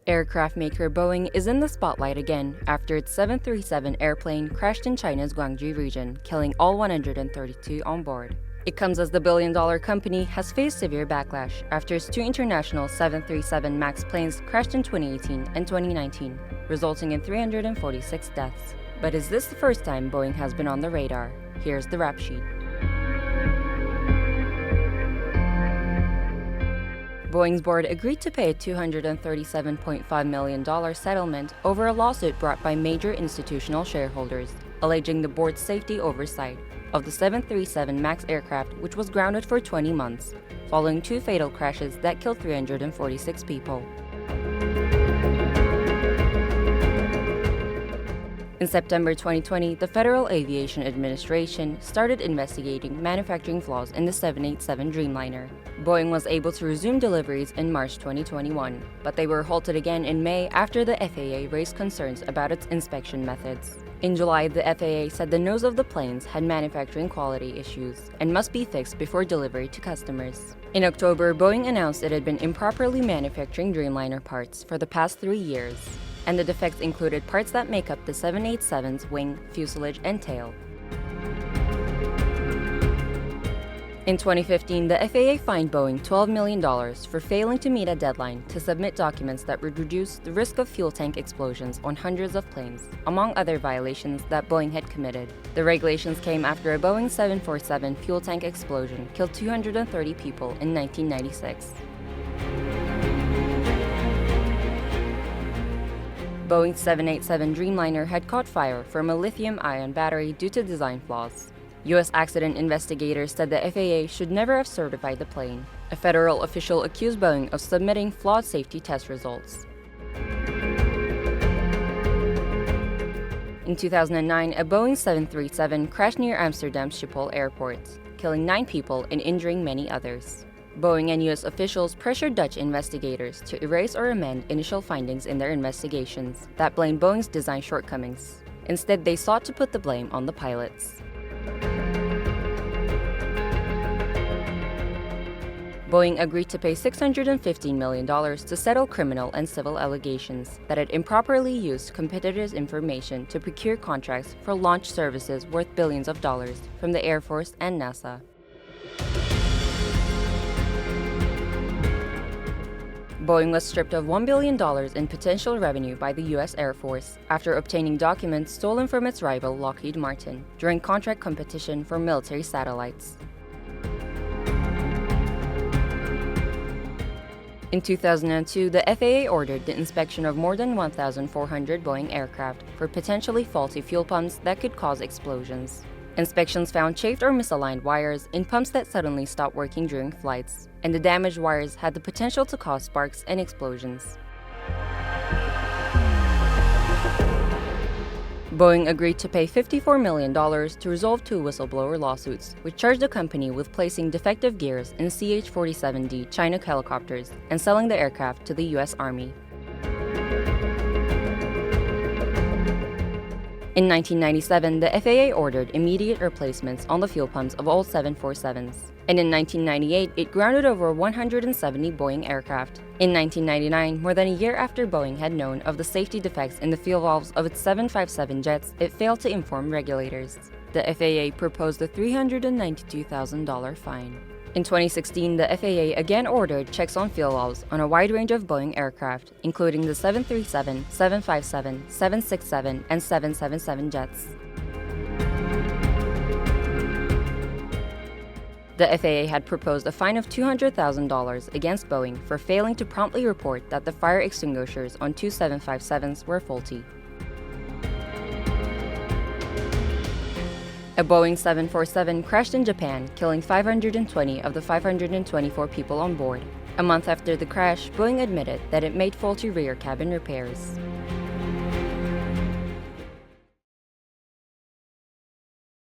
Aircraft maker Boeing is in the spotlight again after its 737 airplane crashed in China's Guangzhou region, killing all 132 on board. It comes as the billion-dollar company has faced severe backlash after its two international 737 MAX planes crashed in 2018 and 2019, resulting in 346 deaths. But is this the first time Boeing has been on the radar? Here's the rap sheet. Boeing's board agreed to pay a $237.5 million settlement over a lawsuit brought by major institutional shareholders, alleging the board's safety oversight of the 737 MAX aircraft, which was grounded for 20 months, following two fatal crashes that killed 346 people. In September 2020, the Federal Aviation Administration started investigating manufacturing flaws in the 787 Dreamliner. Boeing was able to resume deliveries in March 2021, but they were halted again in May after the FAA raised concerns about its inspection methods. In July, the FAA said the nose of the planes had manufacturing quality issues and must be fixed before delivery to customers. In October, Boeing announced it had been improperly manufacturing Dreamliner parts for the past 3 years, and the defects included parts that make up the 787's wing, fuselage, and tail. In 2015, the FAA fined Boeing $12 million for failing to meet a deadline to submit documents that would reduce the risk of fuel tank explosions on hundreds of planes, among other violations that Boeing had committed. The regulations came after a Boeing 747 fuel tank explosion killed 230 people in 1996. Boeing's 787 Dreamliner had caught fire from a lithium-ion battery due to design flaws. U.S. accident investigators said the FAA should never have certified the plane. A federal official accused Boeing of submitting flawed safety test results. In 2009, a Boeing 737 crashed near Amsterdam's Schiphol airport, killing 9 people and injuring many others. Boeing and U.S. officials pressured Dutch investigators to erase or amend initial findings in their investigations that blamed Boeing's design shortcomings. Instead, they sought to put the blame on the pilots. Boeing agreed to pay $615 million to settle criminal and civil allegations that it improperly used competitors' information to procure contracts for launch services worth billions of dollars from the Air Force and NASA. Boeing was stripped of $1 billion in potential revenue by the U.S. Air Force after obtaining documents stolen from its rival Lockheed Martin during contract competition for military satellites. In 2002, the FAA ordered the inspection of more than 1,400 Boeing aircraft for potentially faulty fuel pumps that could cause explosions. Inspections found chafed or misaligned wires in pumps that suddenly stopped working during flights, and the damaged wires had the potential to cause sparks and explosions. Boeing agreed to pay $54 million to resolve 2 whistleblower lawsuits, which charged the company with placing defective gears in CH-47D Chinook helicopters and selling the aircraft to the U.S. Army. In 1997, the FAA ordered immediate replacements on the fuel pumps of all 747s. And in 1998, it grounded over 170 Boeing aircraft. In 1999, more than a year after Boeing had known of the safety defects in the fuel valves of its 757 jets, it failed to inform regulators. The FAA proposed a $392,000 fine. In 2016, the FAA again ordered checks on fuel valves on a wide range of Boeing aircraft, including the 737, 757, 767, and 777 jets. The FAA had proposed a fine of $200,000 against Boeing for failing to promptly report that the fire extinguishers on 2 757s were faulty. A Boeing 747 crashed in Japan, killing 520 of the 524 people on board. A month after the crash, Boeing admitted that it made faulty rear cabin repairs.